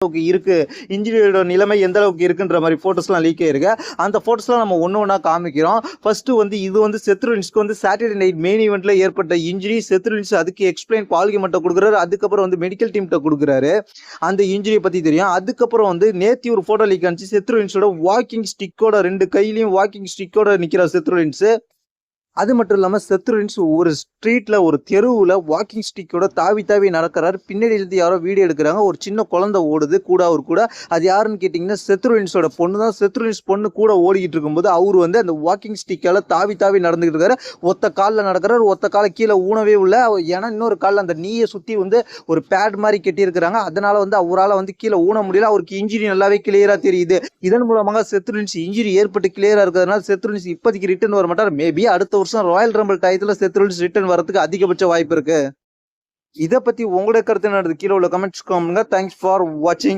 அளவுக்கு இருக்கு, இன்ஜுரியோட நிலைமை எந்த அளவுக்கு இருக்குன்ற மாதிரி போட்டோஸ்லாம் லீக் ஆயிருக்கு. அந்த போட்டோஸ்லாம் நம்ம ஒன்று ஒன்றா காமிக்கிறோம். ஃபர்ஸ்ட் இது செத் ரோலின்ஸ்க்கு சாட்டர்டே நைட் மெயின் ஈவெண்ட்ல ஏற்பட்ட இன்ஜுரி. செத் ரோலின்ஸ் அதுக்கு எக்ஸ்பிளைன் பால்கிமன்ட்ட கொடுக்குறாரு. அதுக்கப்புறம் மெடிக்கல் டீம்கிட்ட கொடுக்குறாரு. அந்த இன்ஜுரியை பத்தி தெரியும். அதுக்கப்புறம் நேத்தி ஒரு போட்டோ லீக் ஆனிச்சு. செத் ரோலின்ஸோட வாக்கிங் ஸ்டிக்கோட 2 கையிலையும் வாக்கிங் ஸ்டிக்கோட நிக்கிறார் செத் ரோலின்ஸ். அது மட்டும் இல்லாமல் செத் ரோலின்ஸ் ஒரு ஸ்ட்ரீட்ல ஒரு தெருவில் வாக்கிங் ஸ்டிக்கோட தாவி தாவி நடக்கிறாரு. பின்னாடி இருந்து யாரோ வீடியோ எடுக்கிறாங்க. ஒரு சின்ன குழந்தை ஓடுது கூட. அவர் கூட அது யாருன்னு கேட்டிங்கன்னா செத் ரோலின்ஸோட பொண்ணு தான். செத் ரோலின்ஸ் பொண்ணு கூட ஓடிக்கிட்டு இருக்கும்போது அவர் அந்த வாக்கிங் ஸ்டிக்கால தாவி தாவி நடந்துகிட்டு இருக்காரு. ஒத்த காலில் நடக்கிறாரு. ஒத்த காலை கீழே ஊனவே இல்லை. ஏன்னா இன்னொரு காலில் அந்த நீயை சுற்றி ஒரு பேட் மாதிரி கட்டியிருக்கிறாங்க. அதனால அவரால் கீழே ஊன முடியல. அவருக்கு இன்ஜுரி நல்லாவே கிளியரா தெரியுது. இதன் மூலமாக செத் ரோலின்ஸ் இன்ஜுரி ஏற்பட்டு கிளியரா இருக்கிறதுனால செத் ரோலின்ஸ் இப்போதைக்கு ரிட்டர்ன் வர மாட்டார். மேபி அடுத்த ராயல் ரம்பிள் டயத்துல செத் ரோலின்ஸ் ரிட்டர்ன் வரதுக்கு அதிகபட்ச வாய்ப்பு இருக்கு. இதை பத்தி உங்களுடைய கருத்து என்னது கீழே உள்ள கமெண்ட்ஸ் பண்ணுங்க. தேங்க்ஸ் ஃபார் வாட்சிங்.